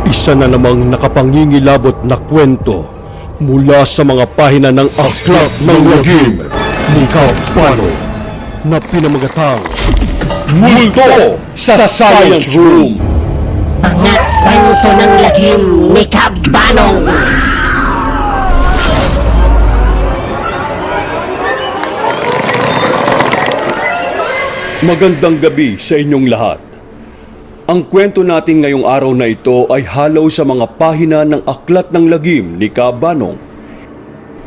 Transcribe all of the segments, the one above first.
Isa na namang nakapangingilabot na kwento mula sa mga pahina ng Aklat ng Lagim ni Kabano na pinamagatang Multo sa Science Room. Mga kwento ng lagim ni Kabano. Magandang gabi sa inyong lahat. Ang kwento natin ngayong araw na ito ay halaw sa mga pahina ng Aklat ng Lagim ni Kabanong.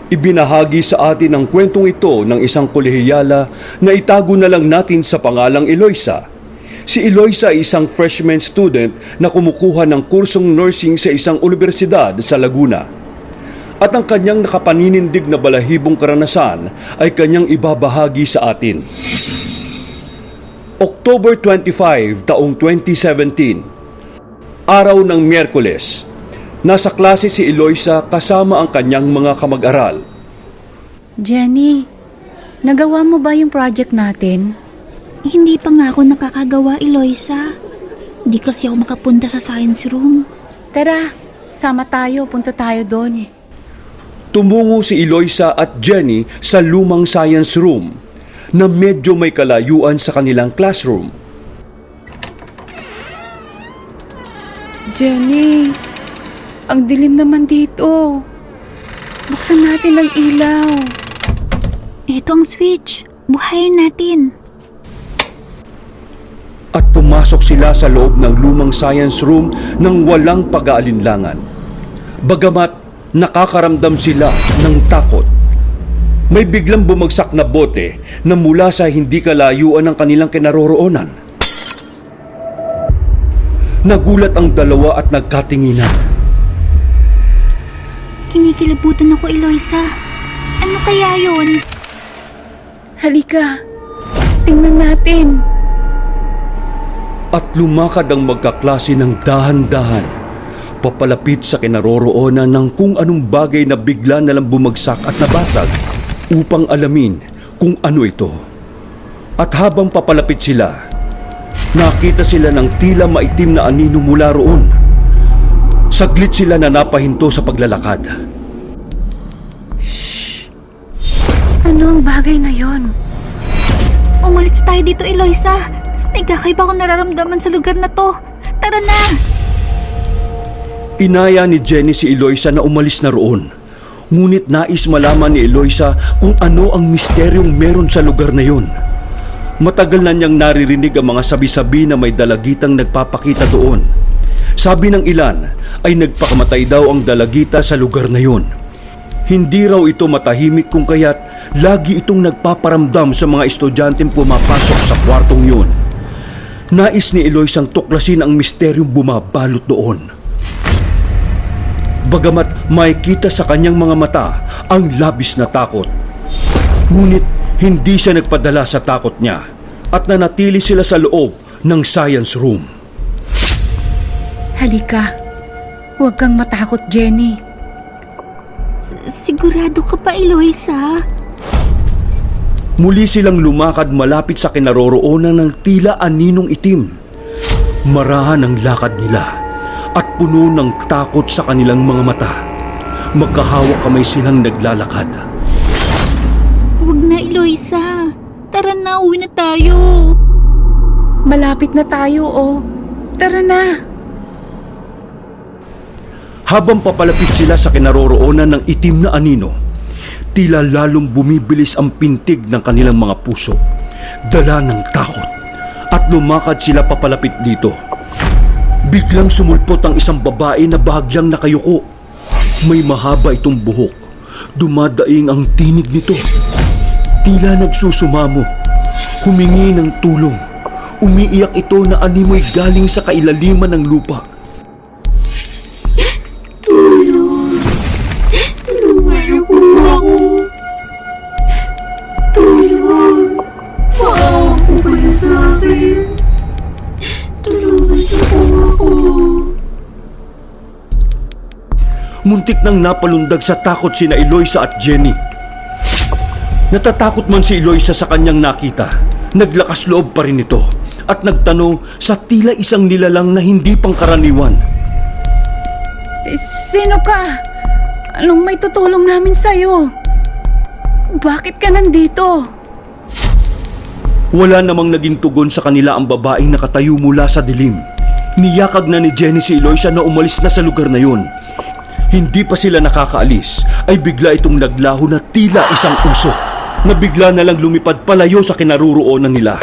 Ibinahagi sa atin ang kwentong ito ng isang kolehiyala na itago na lang natin sa pangalang Eloisa. Si Eloisa ay isang freshman student na kumukuha ng kursong nursing sa isang universidad sa Laguna. At ang kanyang nakapaninindig na balahibong karanasan ay kanyang ibabahagi sa atin. October 25, taong 2017. Araw ng Miyerkules. Nasa klase si Eloisa kasama ang kanyang mga kamag-aral. Jenny, nagawa mo ba yung project natin? Hindi pa nga ako nakakagawa, Eloisa. Di kasi ako makapunta sa science room. Tara, sama tayo, punta tayo doon. Tumungo si Eloisa at Jenny sa lumang science room na medyo may kalayuan sa kanilang classroom. Jenny, ang dilim naman dito. Buksan natin ang ilaw. Ito ang switch. Buhayin natin. At pumasok sila sa loob ng lumang science room nang walang pag-aalinlangan. Bagamat nakakaramdam sila ng takot. May biglang bumagsak na bote na mula sa hindi kalayuan ng kanilang kinaroroonan. Nagulat ang dalawa at nagkatinginan. Kinikilabutan ako, Eloisa. Ano kaya yon? Halika, tingnan natin. At lumakad ang magkaklase ng dahan-dahan, papalapit sa kinaroroonan ng kung anong bagay na bigla na lang bumagsak at nabasag upang alamin kung ano ito. At habang papalapit sila, nakita sila ng tila maitim na anino mula roon. Saglit sila na napahinto sa paglalakad. Ano ang bagay na yon? Umalis tayo dito, Eloisa. May kakaiba akong nararamdaman sa lugar na to. Tara na! Inaya ni Jenny si Eloisa na umalis na roon. Ngunit nais malaman ni Eloisa kung ano ang misteryong meron sa lugar na yun. Matagal na niyang naririnig ang mga sabi-sabi na may dalagitang nagpapakita doon. Sabi ng ilan ay nagpakamatay daw ang dalagita sa lugar na yun. Hindi raw ito matahimik kung kaya't lagi itong nagpaparamdam sa mga estudyanteng pumapasok sa kwartong yun. Nais ni Eloisang tuklasin ang misteryong bumabalot doon. Bagamat makikita sa kanyang mga mata ang labis na takot. Ngunit hindi siya nagpadala sa takot niya at nanatili sila sa loob ng science room. Halika, huwag kang matakot, Jenny. Sigurado ka pa, Eloisa? Muli silang lumakad malapit sa kinaroroonan ng tila aninong itim. Marahan ang lakad nila at puno ng takot sa kanilang mga mata. Magkahawak kamay silang naglalakad. Huwag na, Eloisa. Tara na, uwi na tayo. Malapit na tayo, oh. Tara na. Habang papalapit sila sa kinaroroonan ng itim na anino, tila lalong bumibilis ang pintig ng kanilang mga puso. Dala ng takot at lumakad sila papalapit dito. Biglang sumulpot ang isang babae na bahagyang nakayuko. May mahaba itong buhok. Dumadaing ang tinig nito. Tila nagsusumamo. Humingi ng tulong. Umiiyak ito na animoy galing sa kailaliman ng lupa. Tulungan niyo po ako. Tulong. Maawa po kayo sa akin. Tulungan niyo po ako. Muntik nang napalundag sa takot sina Eloisa at Jenny. Natatakot man si Eloisa sa kanyang nakita, naglakas loob pa rin ito at nagtanong sa tila isang nilalang na hindi pangkaraniwan. Sino ka? Anong may tutulong namin sa'yo? Bakit ka nandito? Wala namang naging tugon sa kanila ang babaeng nakatayo mula sa dilim. Niyakag na ni Jenny si Eloisa na umalis na sa lugar na yun. Hindi pa sila nakakaalis ay bigla itong naglaho na tila isang usok na bigla na lang lumipad palayo sa kinaruroonan nila.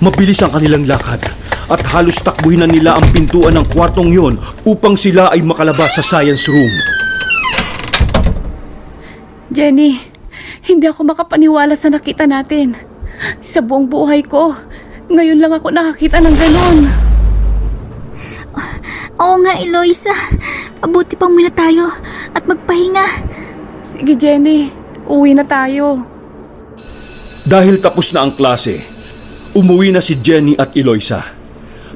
Mabilis ang kanilang lakad at halos takbuhin na nila ang pintuan ng kwartong yon upang sila ay makalabas sa science room. Jenny, hindi ako makapaniwala sa nakita natin. Sa buong buhay ko, ngayon lang ako nakakita ng ganon. Oo nga, Eloisa. Mabuti pang muna tayo at magpahinga. Sige Jenny, uwi na tayo. Dahil tapos na ang klase, umuwi na si Jenny at Eloisa.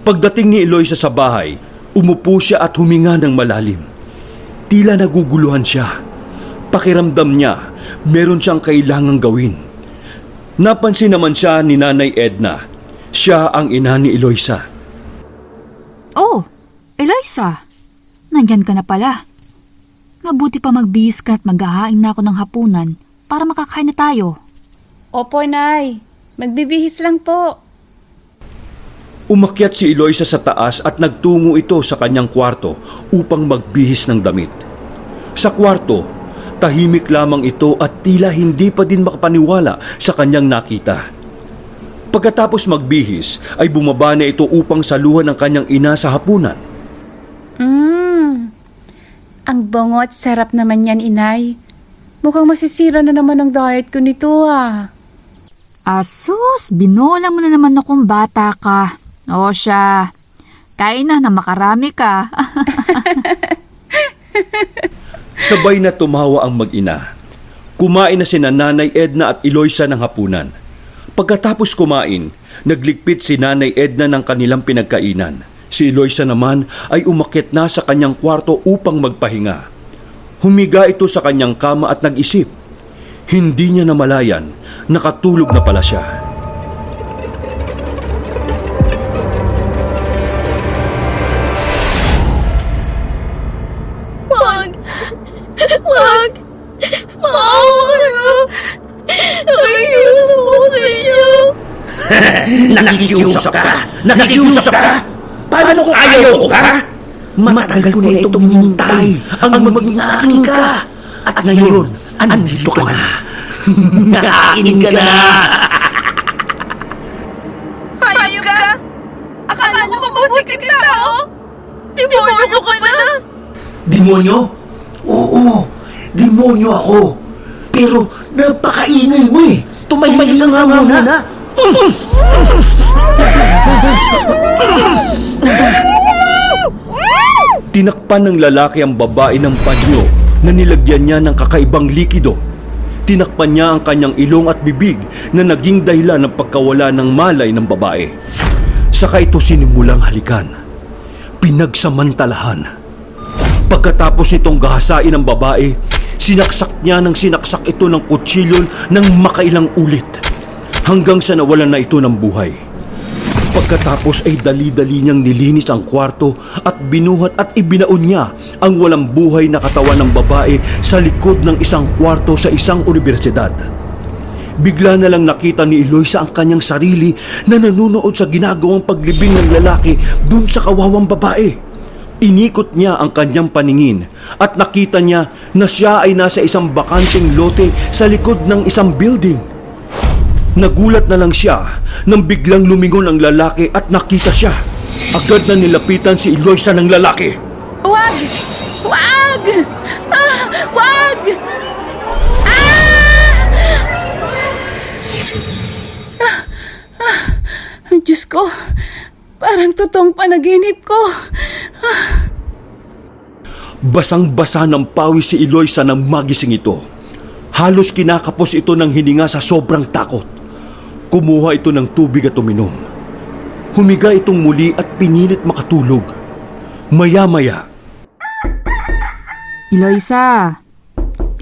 Pagdating ni Eloisa sa bahay, umupo siya at huminga ng malalim. Tila naguguluhan siya. Pakiramdam niya, meron siyang kailangang gawin. Napansin naman siya ni Nanay Edna. Siya ang ina ni Eloisa. Oh, Eloisa, nandyan ka na pala. Mabuti pa magbihis ka at maghahain na ako ng hapunan para makakain na tayo. Opo, Nay. Magbibihis lang po. Umakyat si Eloisa sa taas at nagtungo ito sa kanyang kwarto upang magbihis ng damit. Sa kwarto, tahimik lamang ito at tila hindi pa din makapaniwala sa kanyang nakita. Pagkatapos magbihis ay bumaba na ito upang saluhan ang kanyang ina sa hapunan. Ang bango at sarap naman yan, Inay. Mukhang masisira na naman ang diet ko nito Asus, binola mo na naman akong bata ka. O siya, kain na makarami ka. Sabay na tumawa ang mag-ina. Kumain na sina Nanay Edna at Eloisa ng hapunan. Pagkatapos kumain, nagligpit si Nanay Edna ng kanilang pinagkainan. Si Eloisa naman ay umakyat na sa kanyang kwarto upang magpahinga. Humiga ito sa kanyang kama at nag-isip. Hindi niya namalayan, nakatulog na pala siya. Wag! Wag! Maawa kayo! Nakikiusap ako sa inyo! Nakikiusap ka! Nakikiusap ka! Paano kung ayaw ko ka? Matagal ko na itong hinintay ang maging aking ka. At ngayon, andito ka na. Nakakainin ka na. Hayop ka! Akala mo mabuti kang tao? Demonyo ko ka na! Demonyo? Oo, demonyo ako. Pero napakaingay mo eh. Tumahimik ka nga muna. Tinakpan ng lalaki ang babae ng panyo na nilagyan niya ng kakaibang likido. Tinakpan niya ang kanyang ilong at bibig na naging dahilan ng pagkawala ng malay ng babae. Saka ito sinimulang halikan. Pinagsamantalahan. Pagkatapos itong gahasain ng babae, sinaksak niya ng sinaksak ito ng kutsilyo ng makailang ulit hanggang sa nawalan na ito ng buhay. Pagkatapos ay dali-dali niyang nilinis ang kwarto at binuhat at ibinaon niya ang walang buhay na katawan ng babae sa likod ng isang kwarto sa isang universidad. Bigla na lang nakita ni Eloisa ang kanyang sarili na nanunood sa ginagawang paglibing ng lalaki dun sa kawawang babae. Inikot niya ang kanyang paningin at nakita niya na siya ay nasa isang bakanting lote sa likod ng isang building. Nagulat na lang siya nang biglang lumingon ang lalaki at nakita siya. Agad na nilapitan si Eloisa ng lalaki. Wag! Wag! Wag! Diyos ko, parang totoong panaginip ko. Basang-basa ng pawis si Eloisa nang magising ito. Halos kinakapos ito ng hininga sa sobrang takot. Kumuha ito ng tubig at uminom. Humiga itong muli at pinilit makatulog. Maya-maya, Eloisa!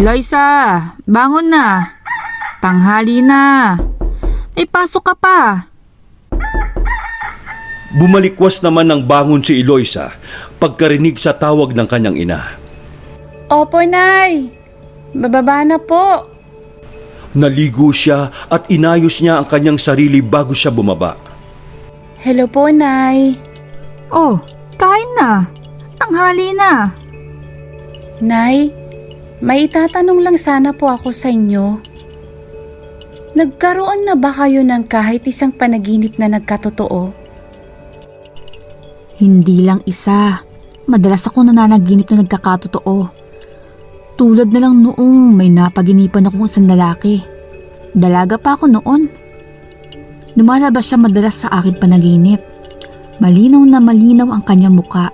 Eloisa! Bangon na! Tanghali na! May pasok ka pa! Bumalikwas naman ng bangon si Eloisa pagkarinig sa tawag ng kanyang ina. Opo, Nay. Bababa na po. Naligo siya at inayos niya ang kanyang sarili bago siya bumaba. Hello po, Nay. Oh, kain na. Tanghali na. Nay, may itatanong lang sana po ako sa inyo. Nagkaroon na ba kayo ng kahit isang panaginip na nagkatotoo? Hindi lang isa. Madalas ako nananaginip na nagkakatotoo. Tulad na lang noong may napaginipan akong isang lalaki. Dalaga pa ako noon. Lumalabas siya madalas sa akin panaginip. Malinaw na malinaw ang kanyang muka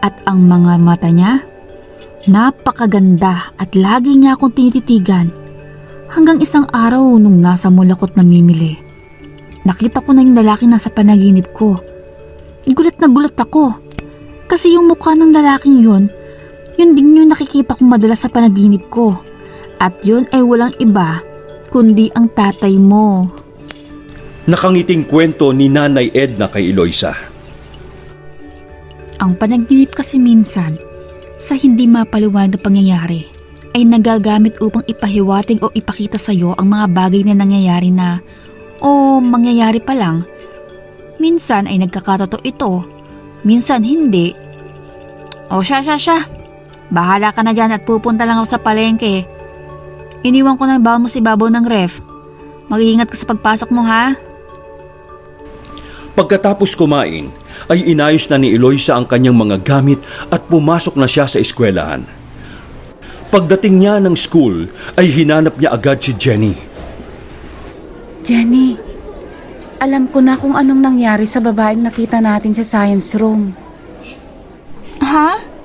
at ang mga mata niya. Napakaganda at lagi niya akong tinititigan. Hanggang isang araw nung nasa mall ako't namimili. Nakita ko na yung lalaki nasa panaginip ko. Gulat na gulat ako. Kasi yung mukha ng lalaking yun din yung nakikita kong madalas sa panaginip ko. At yun ay walang iba kundi ang tatay mo. Nakangiting kwento ni Nanay Edna kay Eloisa. Ang panaginip kasi minsan, sa hindi mapaliwanag na pangyayari, ay nagagamit upang ipahiwatig o ipakita sa iyo ang mga bagay na nangyayari na o mangyayari pa lang. Minsan ay nagkakatotoo ito, minsan hindi. O siya. Bahala ka na dyan at pupunta lang ako sa palengke. Iniwan ko na yung baon mo sa ibabaw ng ref. Mag-iingat ka sa pagpasok mo, ha? Pagkatapos kumain, ay inayos na ni Eloisa ang kanyang mga gamit at pumasok na siya sa eskwelahan. Pagdating niya ng school, ay hinanap niya agad si Jenny. Jenny, alam ko na kung anong nangyari sa babaeng nakita natin sa science room. Ha?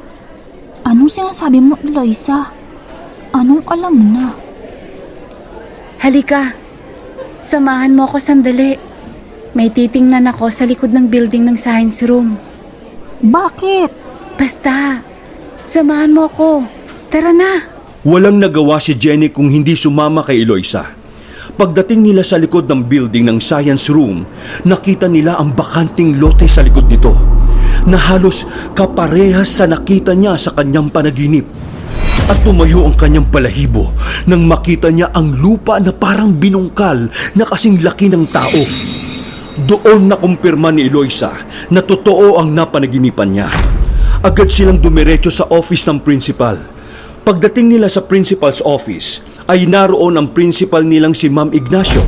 Anong sinasabi mo, Eloisa? Anong alam mo na? Halika, samahan mo ako sandali. May titingnan ako sa likod ng building ng science room. Bakit? Basta, samahan mo ako. Tara na. Walang nagawa si Jenny kung hindi sumama kay Eloisa. Pagdating nila sa likod ng building ng science room, nakita nila ang bakanting lote sa likod nito na halos kaparehas sa nakita niya sa kanyang panaginip. At tumayo ang kanyang balahibo nang makita niya ang lupa na parang binungkal na kasing laki ng tao. Doon nakumpirma ni Eloisa na totoo ang napanaginipan niya. Agad silang dumiretso sa office ng principal. Pagdating nila sa principal's office, ay naroon ang principal nilang si Ma'am Ignacio.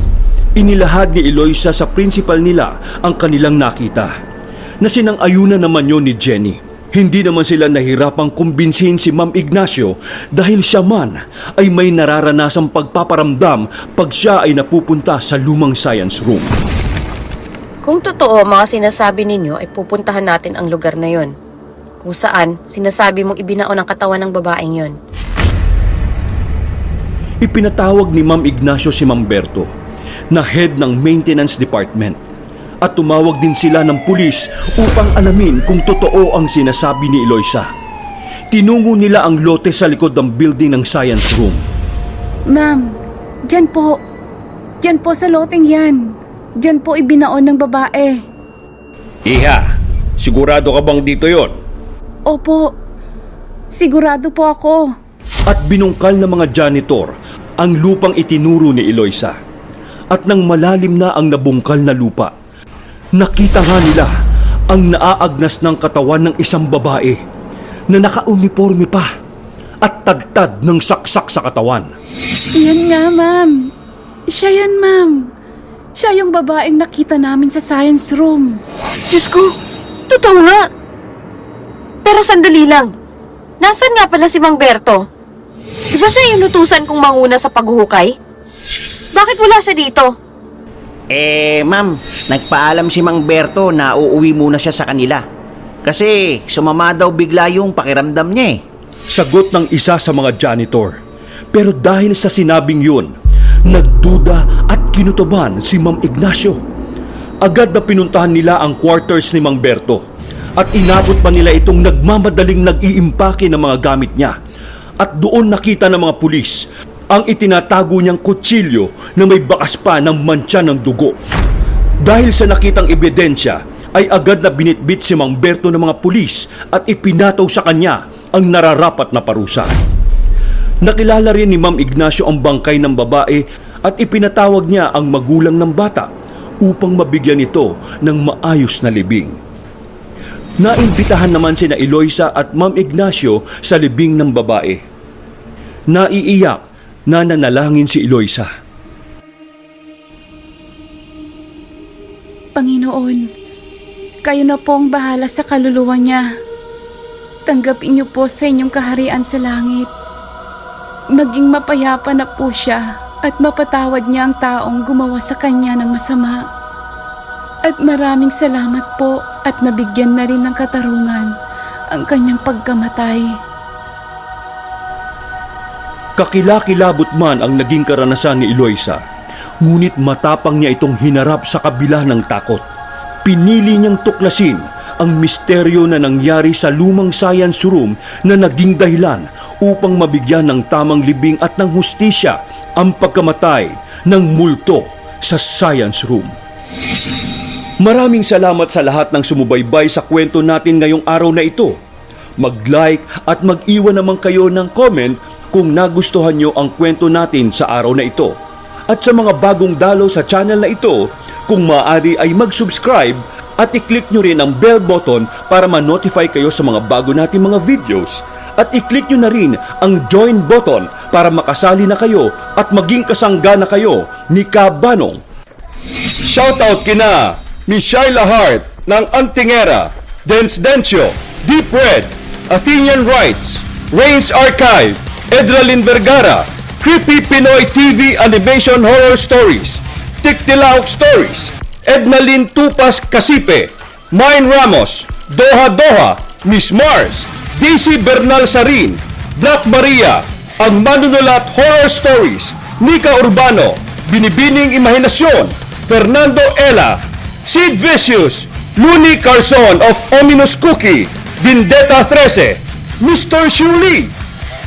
Inilahad ni Eloisa sa principal nila ang kanilang nakita. Nasinang-ayunan naman yun ni Jenny. Hindi naman sila nahirapang kumbinsihin si Ma'am Ignacio dahil siya man ay may nararanasang pagpaparamdam pag siya ay napupunta sa lumang science room. Kung totoo mga sinasabi ninyo ay pupuntahan natin ang lugar na yon, kung saan sinasabi mong ibinaon ang katawan ng babaeng yon. Ipinatawag ni Ma'am Ignacio si Ma'am Berto na head ng maintenance department at tumawag din sila ng pulis upang alamin kung totoo ang sinasabi ni Eloisa. Tinungo nila ang lote sa likod ng building ng science room. Ma'am, dyan po. Dyan po sa loteng yan. Dyan po ibinaon ng babae. Iha, sigurado ka bang dito yon? Opo, sigurado po ako. At binungkal ng mga janitor ang lupang itinuro ni Eloisa. At nang malalim na ang nabungkal na lupa, nakita nga nila ang naaagnas ng katawan ng isang babae na naka-uniforme pa at tagtad ng saksak sa katawan. Yan nga, ma'am. Siya yan, ma'am. Siya yung babaeng nakita namin sa science room. Diyos ko, totoo nga. Pero sandali lang. Nasaan nga pala si Mang Berto? Di ba siya yung nutusan kong manguna sa paghuhukay? Bakit wala siya dito? Ma'am, nagpaalam si Mang Berto na uuwi muna siya sa kanila. Kasi sumama daw bigla yung pakiramdam niya Sagot ng isa sa mga janitor. Pero dahil sa sinabing yun, nagduda at kinutuban si Ma'am Ignacio. Agad na pinuntahan nila ang quarters ni Mang Berto at inabot pa nila itong nagmamadaling nag-iimpake ng mga gamit niya. At doon nakita ng mga pulis ang itinatago niyang kutsilyo na may bakas pa ng mantsa ng dugo. Dahil sa nakitang ebidensya, ay agad na binitbit si Mang Berto ng mga pulis at ipinataw sa kanya ang nararapat na parusa. Nakilala rin ni Ma'am Ignacio ang bangkay ng babae at ipinatawag niya ang magulang ng bata upang mabigyan ito ng maayos na libing. Naimbitahan naman sina Eloisa at Ma'am Ignacio sa libing ng babae. Naiiyak na nanalangin si Eloisa. Panginoon, kayo na po ang bahala sa kaluluwa niya. Tanggapin niyo po sa inyong kaharian sa langit. Maging mapayapa na po siya at mapatawad niya ang taong gumawa sa kanya ng masama. At maraming salamat po at nabigyan na rin ng katarungan ang kanyang pagkamatay. Kakilakilabot man ang naging karanasan ni Eloisa, ngunit matapang niya itong hinarap sa kabila ng takot. Pinili niyang tuklasin ang misteryo na nangyari sa lumang science room na naging dahilan upang mabigyan ng tamang libing at ng hustisya ang pagkamatay ng multo sa science room. Maraming salamat sa lahat ng sumubaybay sa kwento natin ngayong araw na ito. Mag-like at mag-iwan naman kayo ng comment kung nagustuhan nyo ang kwento natin sa araw na ito. At sa mga bagong dalo sa channel na ito, kung maaari ay mag-subscribe at i-click nyo rin ang bell button para ma-notify kayo sa mga bago nating mga videos. At i-click nyo na rin ang join button para makasali na kayo at maging kasangga na kayo ni Kabanong. Shoutout kina Miss Shyla Hart ng Antingera, Dance Dencio, Deep Red, Athenian Rights, Reigns Archive, Edralyn Vergara, Creepy Pinoy TV Animation Horror Stories, Tiktilaok Stories, Ednalyn Tupas Kasipe, Mine Ramos, Doha Doha, Miss Mars, DC Bernal Sarin, Black Maria, Ang Manunulat Horror Stories, Nika Urbano, Binibining Imahinasyon, Fernando Ella, Sid Vicious, Luni Carson of Ominous Cookie, Vendetta 13, Mr. Shuli,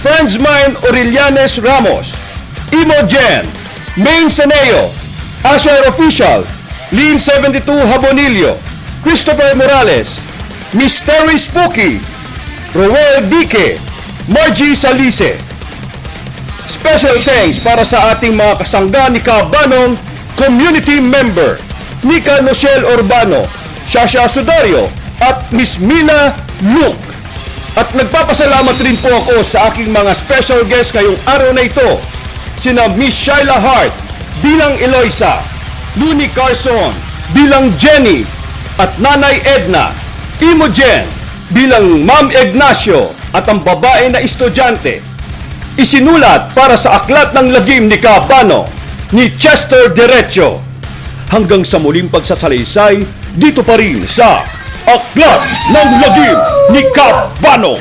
Franz Mine Orillanes Ramos, Imogen, Main Saneo, Asher Official, Lean 72 Habonillo, Christopher Morales, Mystery Spooky, Roel Dique, Margie Salise. Special thanks para sa ating mga kasangga ni Kabanong Community Member, Nika Nochelle Urbano, Shasha Sudario, at Miss Mina Luke. At nagpapasalamat rin po ako sa aking mga special guests ngayong araw na ito, sina Miss Shyla Hart bilang Eloisa, Luni Carson bilang Jenny, at Nanay Edna, Imogen bilang Ma'am Ignacio at ang babae na estudyante. Isinulat para sa Aklat ng Lagim ni Kabano ni Chester Derecho. Hanggang sa muling pagsasalaysay, dito pa rin sa Aklat ng Lagim ni Kabano.